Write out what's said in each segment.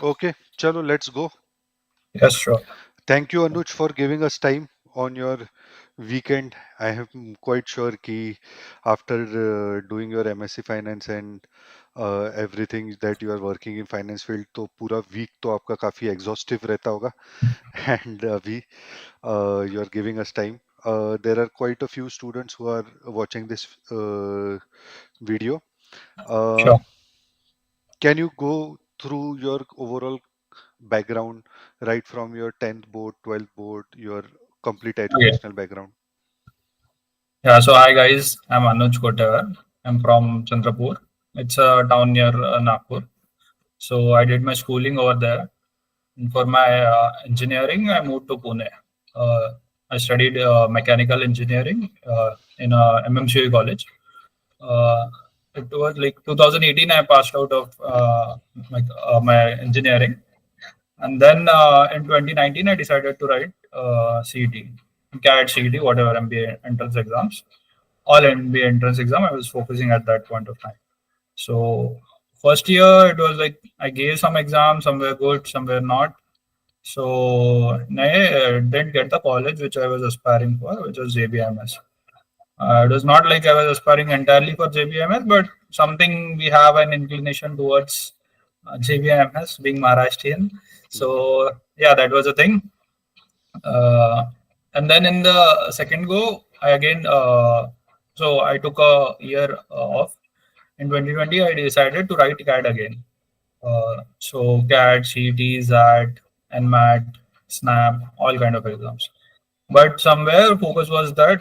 Okay, chalo, let's go. Yes, sure. Thank you, Anuj, for giving us time on your weekend. I am quite sure कि after doing your MSc Finance and everything that you are working in finance field, तो पूरा week तो आपका काफी exhaustive रहता होगा. And अभी you are giving us time. There are quite a few students who are watching this video. Uh, Sure. can you go through your overall background right from your 10th board, 12th board, your complete Okay. educational background? Yeah. So hi guys, I'm Anuj Kotevar. I'm from Chandrapur. It's a town near Nagpur. So I did my schooling over there. And for my engineering, I moved to Pune. Uh, I studied mechanical engineering in a MMCOE college. Uh, it was like 2018. I passed out of my engineering. And then in 2019, I decided to write CET, CAT, CET, whatever MBA entrance exams. All MBA entrance exam, I was focusing at that point of time. So first year, it was like I gave some exams, some were good, some were not. So I didn't get the college which I was aspiring for, which was JBIMS. It was not like I was aspiring entirely for JBIMS, but something we have an inclination towards JBIMS being Maharashtrian. Hmm. So yeah, that was a thing. Uh, and then in the second go, I again so I took a year off. In 2020, I decided to write CAD again. So CAD, CT, ZAT, NMAT, SNAP, all kind of exams. But somewhere focus was that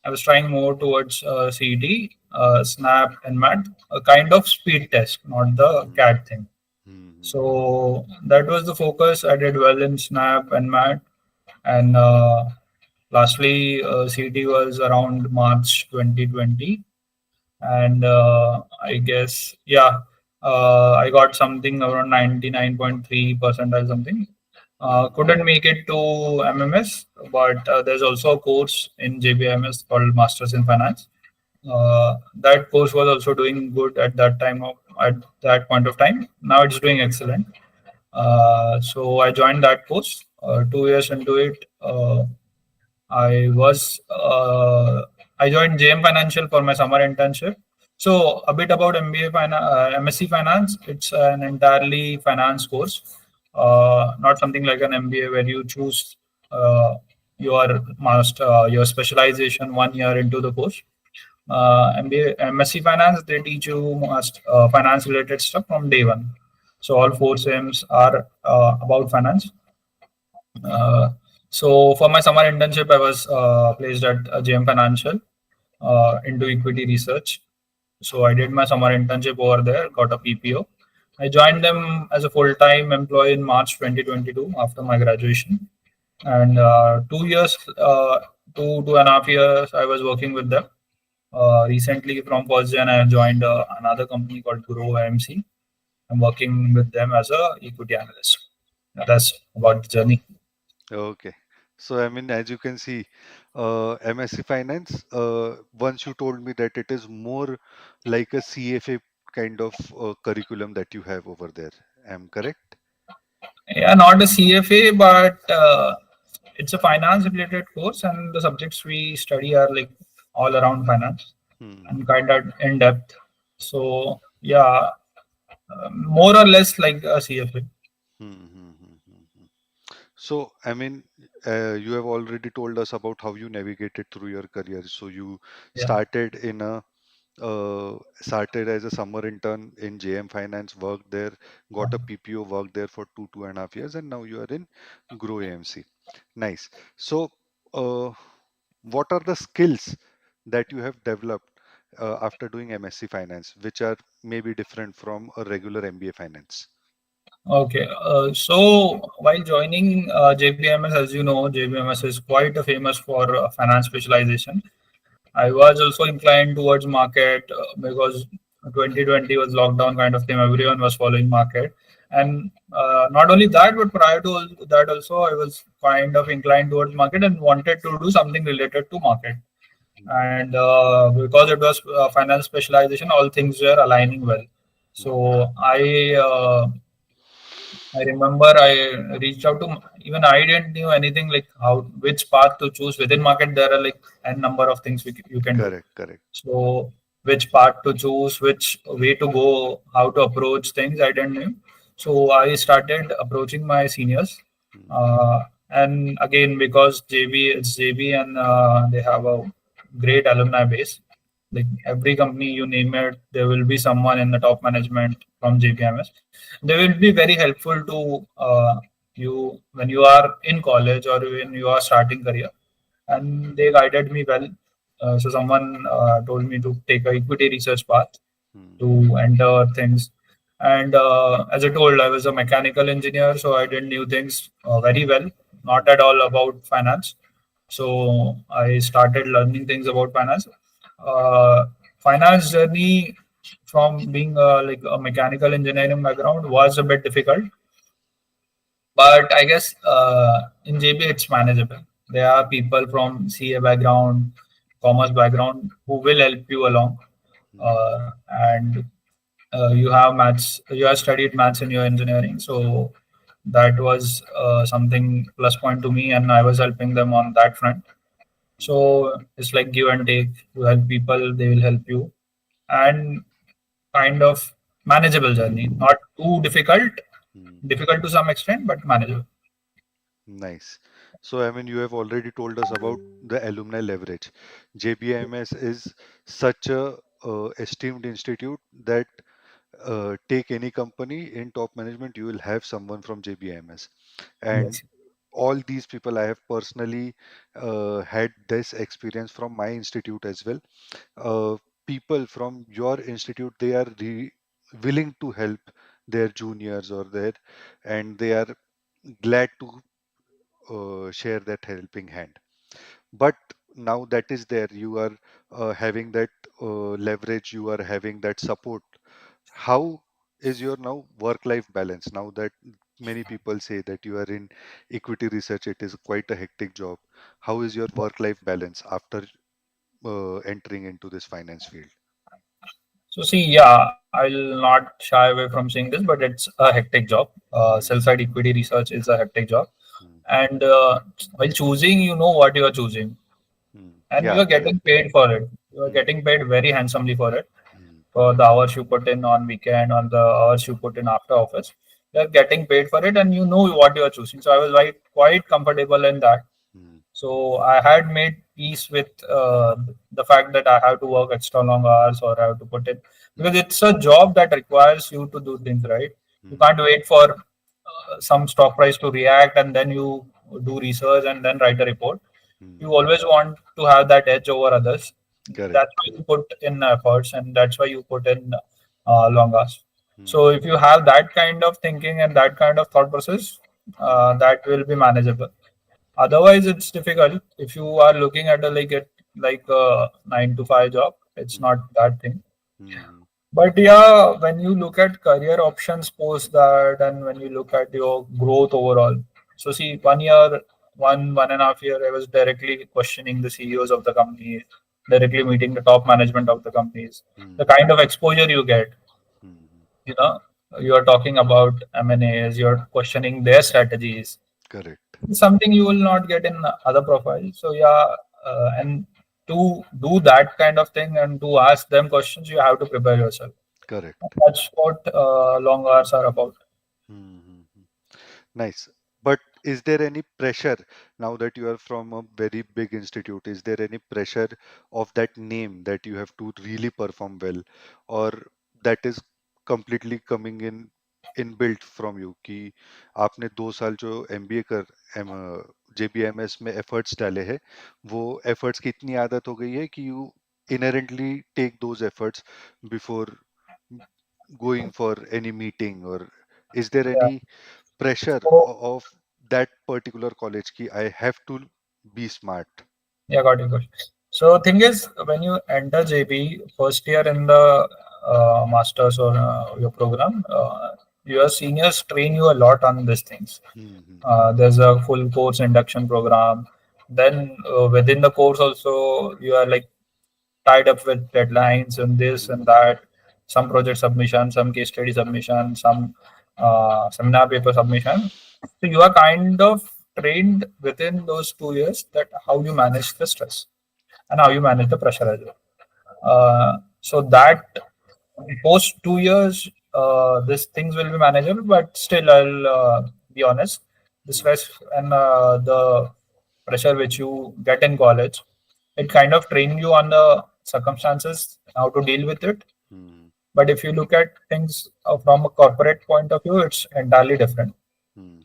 I was trying more towards CT, SNAP, and MAT, a kind of speed test, not the Hmm. CAD thing. Hmm. So that was the focus. I did well in SNAP and MAT, and lastly, CT was around March 2020, and I guess yeah, I got something around 99.3 percentile something. Hmm. Couldn't make it to MMS, but there's also a course in JBMS called Masters in Finance. That course was also doing good at that time of at that point of time. Now it's doing excellent. So I joined that course. 2 years into it, I was I joined JM Financial for my summer internship. So a bit about MSc Finance. It's an entirely finance course, not something like an MBA where you choose your specialization 1 year into the course. MBA, MSc Finance, they teach you most finance related stuff from day one. So all four SEMs are about finance. Uh, so for my summer internship, I was placed at JM Financial into equity research. So I did my summer internship over there, got a PPO. I joined them as a full-time employee in March 2022 after my graduation, and 2 years, 2.5 years, I was working with them. Recently, from first Jan, I joined another company called Grow IMC. I'm working with them as a equity analyst. That's about the journey. Okay. So, I mean, as you can see, MSc Finance, once you told me that it is more like a CFA kind of curriculum that you have over there. Am correct? Yeah, not a CFA, but it's a finance related course, and the subjects we study are like all around finance and Hmm. kind of in depth. So, yeah, more or less like a CFA. Hmm. Hmm. Hmm. Hmm. Hmm. So, I mean, you have already told us about how you navigated through your career. So, you Yeah. started in a started as a summer intern in JM Finance, worked there, got a PPO, worked there for 2.5 years, and now you are in Grow AMC. Nice. So, what are the skills that you have developed after doing MSc Finance, which are maybe different from a regular MBA Finance? Okay. So while joining JBMS, as you know, JBMS is quite famous for finance specialization. I was also inclined towards market because 2020 was lockdown kind of thing. Everyone was following market, and not only that, but prior to that also, I was kind of inclined towards market and wanted to do something related to market. And because it was finance specialization, all things were aligning well. Hmm. So I I remember I reached out to even I didn't knew anything like how which path to choose within market. There are like n number of things you can do. Correct, correct. So which path to choose, which way to go, how to approach things, I didn't know. So I started approaching my seniors, Hmm. and again because JB it's JB and they have a great alumni base. Like every company you name it, there will be someone in the top management from JBMS. They will be very helpful to you when you are in college or when you are starting career, and they guided me well. So someone told me to take a equity research path Hmm. to enter things. And as I told, I was a mechanical engineer, so I did new things very well, not Hmm. at all about finance. So I started learning things about finance. Uh, Finance journey from being like a mechanical engineering background was a bit difficult, but I guess in JB it's manageable. There are people from CA background, commerce background who will help you along, Hmm. and you have maths. You have studied maths in your engineering, so that was something plus point to me, and I was helping them on that front. Hmm. So it's like give and take. You help people, they will help you, and kind of manageable journey. Not too difficult, Hmm. difficult to some extent, but manageable. Nice. So, I mean, you have already told us about the alumni leverage. JBIMS is such a esteemed institute that take any company in top management, you will have someone from JBIMS. And Yes. all these people, I have personally had this experience from my institute as well. uh, People from your institute, they are willing to help their juniors or their, and they are glad to share that helping hand. But now that is there, you are having that leverage, you are having that support. How is your now work life balance now that many people say that you are in equity research, it is quite a hectic job? How is your work life balance after entering into this finance field? So see, yeah, I'll not shy away from saying this, but it's a hectic job. Hmm. Sell-side equity research is a hectic job, Hmm. and while choosing, you know what you are choosing, Hmm. and you Yeah, are getting correct. paid for it. You are Hmm. getting paid very handsomely for it, Hmm. for the hours you put in on weekend, on the hours you put in after office. You are getting paid for it, and you know what you are choosing. So I was like quite comfortable in that. Hmm. So I had made peace with the fact that I have to work extra long hours or I have to put in, because Hmm. it's a job that requires you to do things right. You Hmm. can't wait for some stock price to react and then you do research and then write a report. Hmm. You always want to have that edge over others. That's Correct. why you put in efforts and that's why you put in long hours. Hmm. So if you have that kind of thinking and that kind of thought process, Hmm. that will be manageable. Otherwise, it's difficult. If you are looking at a like a 9 to 5 job, it's Hmm. not that thing. Hmm. But yeah, when you look at career options post that, and when you look at your growth overall, so see, 1 year, 1.5 year, I was directly questioning the CEOs of the companies, directly meeting the top management of the companies. The Hmm. kind of exposure you get, Hmm. you know, you are talking about M&As, you're questioning their strategies, Correct. something you will not get in other profiles. So yeah, and to do that kind of thing and to ask them questions, you have to prepare yourself. Correct. That's what long hours are about. Hmm. Nice. But is there any pressure now that you are from a very big institute? Is there any pressure of that name that you have to really perform well, or that is completely coming in inbuilt from you कि आपने 2 साल जो MBA कर JBMS में efforts डाले हैं, वो efforts की इतनी आदत हो गई है कि you inherently take those efforts before going for any meeting, or is there Yeah. any pressure So of that particular college ki I have to be smart? yeah, got it. Got it. So thing is, when you enter JB first year in the masters or your program, your seniors train you a lot on these things. Hmm. There's a full course induction program. Then within the course also you are like tied up with deadlines and this and Hmm. that, some project submission, some case study submission, some seminar paper submission. So you are kind of trained within those 2 years that how you manage the stress and how you manage the pressure as well. So that post 2 years, these things will be manageable, but still, I'll be honest, the Hmm. stress and the pressure which you get in college, it kind of train you on the circumstances, how to deal with it. Hmm. But if you look at things from a corporate point of view, it's entirely different. Hmm.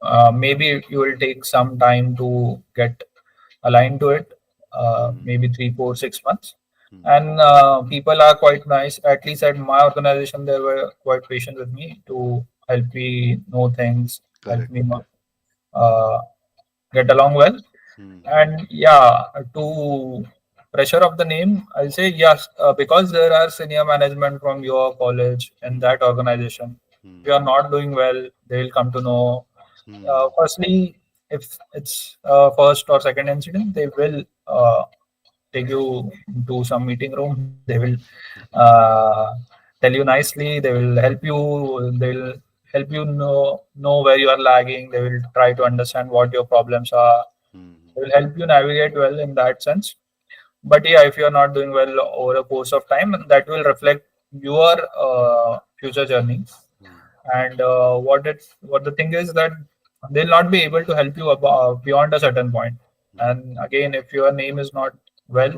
Hmm. Maybe you will take some time to get aligned to it, Hmm. maybe 3, 4, 6 months. Hmm. And people are quite nice. At least at my organization, they were quite patient with me to help me know things, help me Correct. uh, get along well. Hmm. Hmm. And yeah, to pressure of the name, I'll say yes, because there are senior management from your college and Hmm. that organization. If Hmm. you are not doing well, they will come to know. Hmm. Firstly, if it's first or second incident, they will take you to some meeting room. They will uh, tell you nicely. They will help you. They will help you know where you are lagging. They will try to understand what your problems are. Hmm. They will help you navigate well in that sense. But yeah, if you are not doing well over a course of time, that will reflect your future journey. Hmm. And what the thing is that they'll not be able to help you beyond a certain point. Hmm. And again, if your name is not well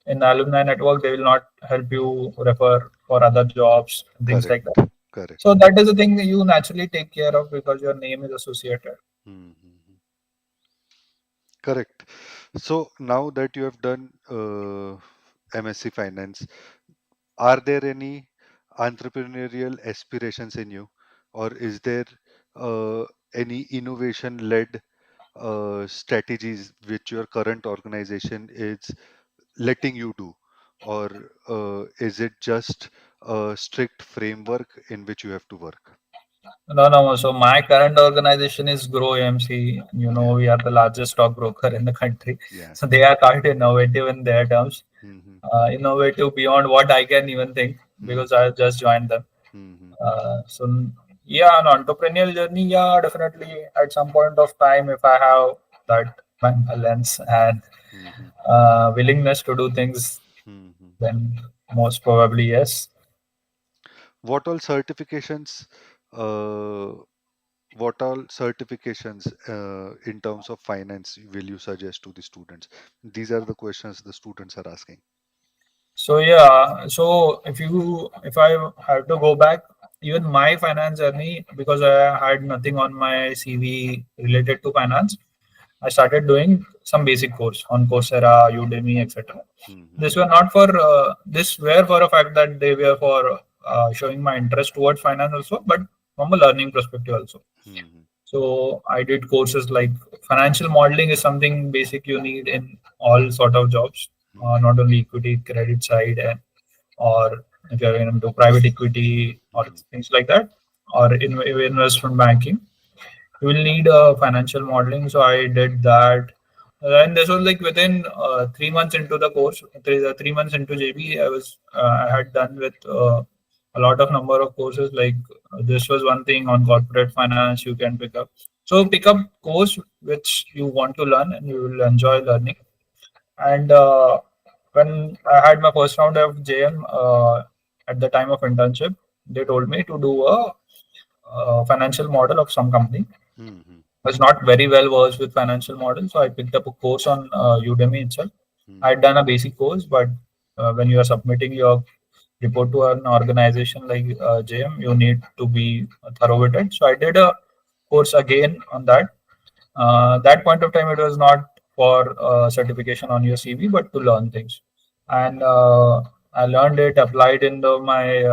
in the alumni network, they will not help you refer for other jobs and things like that. Correct. So Correct. that is the thing that you naturally take care of because your name is associated. Hmm. Hmm. Hmm. Correct. So now that you have done MSc Finance, are there any entrepreneurial aspirations in you, or is there uh, any innovation-led strategies which your current organization is letting you do, or is it just a strict framework in which you have to work? No, no. So my current organization is Grow AMC. Yeah, We are the largest stockbroker in the country. yeah. So they are quite innovative in their terms. Mm-hmm. Innovative beyond what I can even think because I just joined them. Mm-hmm. So yeah, an entrepreneurial journey. Yeah, definitely. At some point of time, if I have that balance and Mm-hmm. willingness to do things, Mm-hmm. then most probably yes. What all certifications? Uh, what all certifications in terms of finance will you suggest to the students? These are the questions the students are asking. So yeah, so if I had to go back, even my finance journey, because I had nothing on my CV related to finance, I started doing some basic course on Coursera, Udemy, etc. Mm-hmm. This were for a fact that they were for showing my interest towards finance also, but from a learning perspective also. Mm-hmm. So I did courses like financial modeling is something basic you need in all sort of jobs, Mm-hmm. not only equity, credit side, and or if you're into private equity or Mm-hmm. things like that, or in investment banking, you will need financial modeling. So I did that. And this was like within 3 months into the course, 3 months into JB, I had done with a lot of number of courses. Like this was one thing on corporate finance you can pick up. So pick up course which you want to learn and you will enjoy learning. And when I had my first round of JM at the time of internship, they told me to do a financial model of some company. Mm-hmm. Was not very well versed with financial models, so I picked up a course on Udemy itself. I Mm-hmm. had done a basic course, but when you are submitting your report to an organization like JM, you need to be thorough with it. So I did a course again on that. That point of time, it was not for certification on your CV, but to learn things. And I learned it, applied in my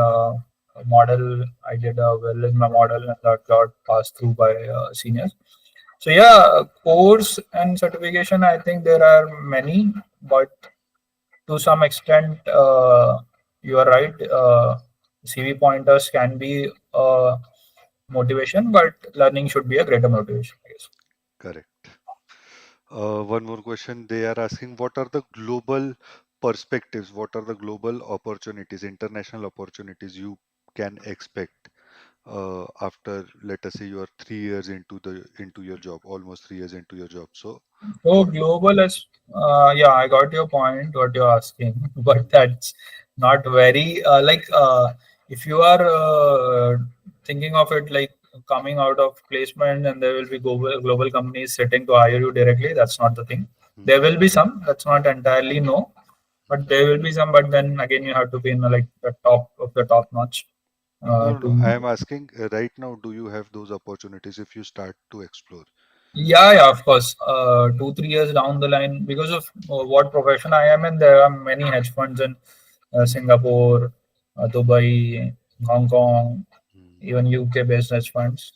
model. I did well in my model, and that got passed through by seniors. So yeah, course and certification, I think there are many, but to some extent, you are right. CV pointers can be motivation, but learning should be a greater motivation, I guess. Correct. One more question. They are asking what are the global perspectives, what are the global opportunities, international opportunities you can expect after, let us say, you are 3 years into your job, almost 3 years into your job. So So what? global is, yeah, I got your point, what you're asking, but that's not very if you are thinking of it like coming out of placement and there will be global companies sitting to hire you directly, that's not the thing. Hmm, There will be some, that's not entirely no, but hmm. there will be some, but then again you have to be in like the top of the top notch No, no, no. to. I am asking right now, do you have those opportunities if you start to explore? Yeah, yeah, of course. 2, 3 years down the line, because of what profession I am in, there are many hedge funds in Singapore, Dubai, Hong Kong, Hmm, even UK based hedge funds,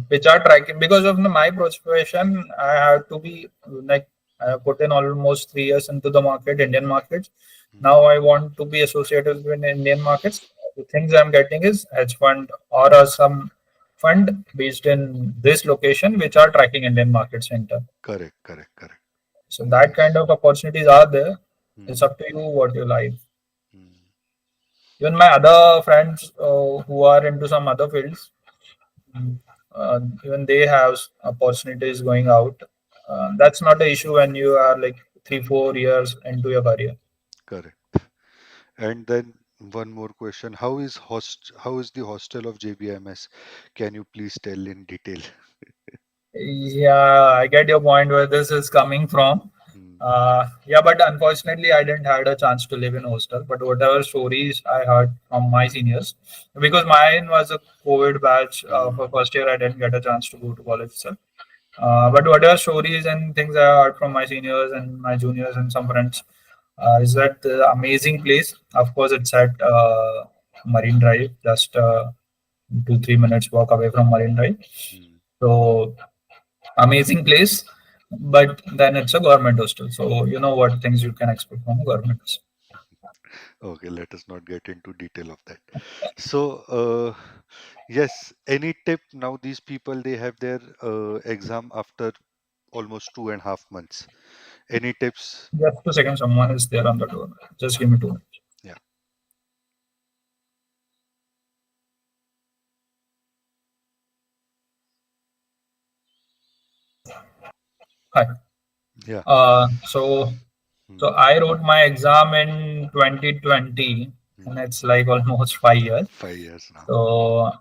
which are tracking. Because of my profession, I have to be like, I have put in almost 3 years into the market, Indian markets. hmm. Now I want to be associated with Indian markets. The things I'm getting is hedge fund or some fund based in this location, which are tracking Indian market center. Correct, correct, correct. So that kind Nice. of opportunities are there. It's Hmm, up to you what you like. hmm. Even my other friends who are into some other fields, mm, even they have opportunities going out. That's not the issue when you are like 3, 4 years into your career. Correct. And then one more question. How is the hostel of JBIMS? Can you please tell in detail? Yeah, I get your point where this is coming from. Hmm, Yeah, but unfortunately, I didn't had a chance to live in hostel. But whatever stories I heard from my seniors, because mine was a COVID batch for hmm, first year, I didn't get a chance to go to college itself. But whatever stories and things I heard from my seniors and my juniors and some friends, is that the amazing place. Of course, it's at Marine Drive, just 2, 3 minutes walk away from Marine Drive. hmm. So amazing place, but then it's a government hostel, so you know what things you can expect from a government hostel. Okay, let us not get into detail of that. So, yes, any tip now? These people, they have their exam after almost 2.5 months. Any tips? Just 2 seconds, someone is there on the door. Just give me 2 minutes. Yeah, Hi. yeah. So Hmm, I wrote my exam in 2020, and hmm. it's like almost 5 years. 5 years now. So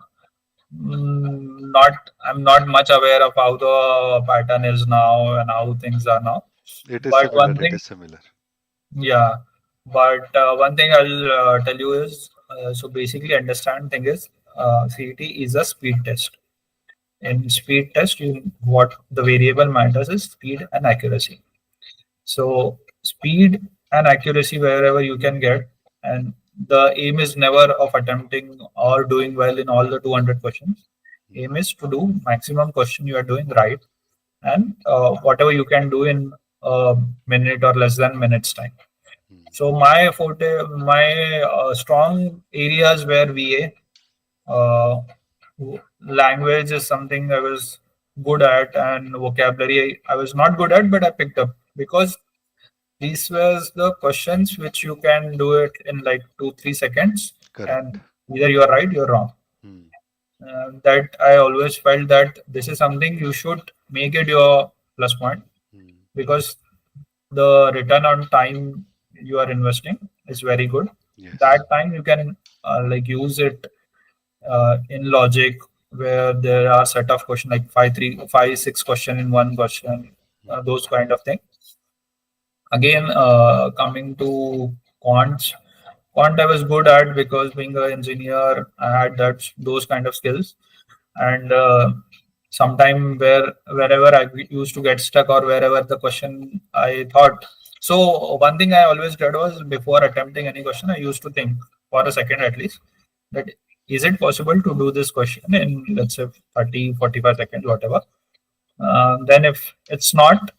not I'm not much aware of how the pattern is now and how things are now. It is But similar. one It thing, is similar. yeah, but one thing I'll tell you is, so basically understand thing is, CET is a speed test. In speed test, what the variable matters is speed and accuracy. So speed and accuracy wherever you can get, and the aim is never of attempting or doing well in all the 200 questions. Hmm, Aim is to do maximum question you are doing right, and whatever you can do in a minute or less than minutes time. hmm, So my strong areas were VA. Uh, Language is something I was good at, and vocabulary I was not good at, but I picked up because these was the questions which you can do it in like 2, 3 seconds, correct. and either you are right, you're wrong. Hmm, That I always felt that this is something you should make it your plus point, hmm. because the return on time you are investing is very good. Yes. That time you can like use it in logic, where there are set of question like 5, 3, 5, 6 question in one question, Hmm, those kind of thing. Again, coming to quants, quant I was good at because being an engineer, I had those kind of skills. And sometime wherever I used to get stuck or wherever the question I thought. So one thing I always did was, before attempting any question, I used to think for a second at least, that is it possible to do this question in, let's say, 30, 45 seconds, whatever. Then if it's not,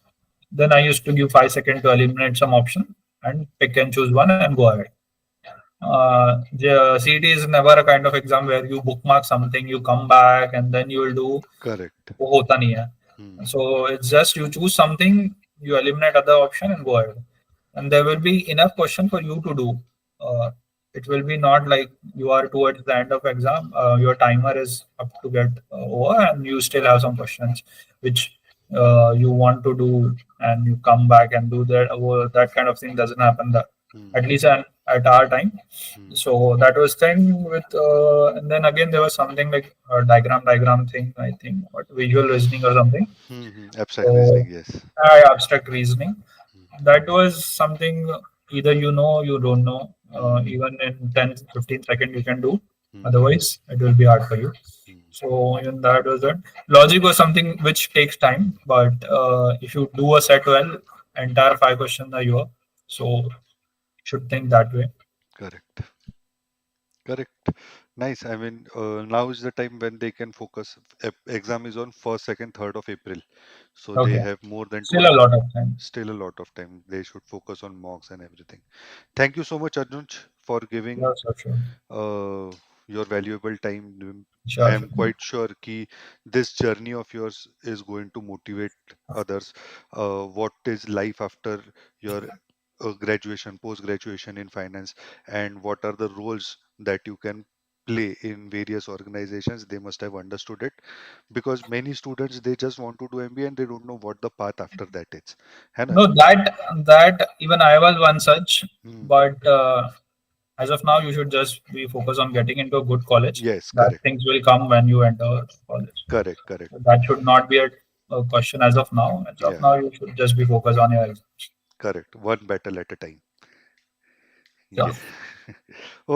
then I used to give 5 seconds to eliminate some option and pick and choose one and go ahead. The CT is never a kind of exam where you bookmark something, you come back, and then you will do. correct. वो होता नहीं है. Hmm, So it's just you choose something, you eliminate other option and go ahead, and there will be enough question for you to do. Uh, it will be not like you are towards the end of exam, your timer is up to get over, and you still have some questions which you want to do, and you come back and do that. That kind of thing doesn't happen that, Hmm. at least at our time. Hmm. So that was thing with, and then again there was something like a diagram thing, I think, what, visual reasoning or something. Hmm. Abstract So reasoning, yes. abstract reasoning, Hmm. that was something, either you know, you don't know, Hmm. even in 10 15 seconds you can do, Hmm. otherwise it will be hard for you. Hmm. So even that was that. Logic was something which takes time, but if you do a set well, entire 5 questions are your, so should think that way. Correct. Correct. Nice. I mean, now is the time when they can focus. Exam is on 1st, 2nd, 3rd of April. So they Okay, have more than still a 12, lot of time. still a lot of time. They should focus on mocks and everything. Thank you so much, Anuj, for Yeah, giving so sure. uh, your valuable time. I Sure, am sure. quite sure कि this journey of yours is going to motivate others. What is life after your graduation, post graduation in finance, and what are the roles that you can play in various organizations? They must have understood it, because many students they just want to do MBA and they don't know what the path after that is. है ना? No, that even I was one such, Hmm. but as of now, you should just be focused on getting into a good college. Yes, That correct, things will come when you enter college. correct, correct. So that should not be a question as of now. As of Yeah, now, you should just be focused on your exams. correct. One battle at a time. Sure. Yeah.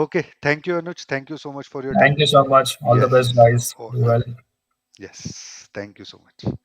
Okay. Thank you, Anuj. Thank you so much for your Thank time. you so much. All the best, Yes. guys. Oh, Do well. yes. Thank you so much.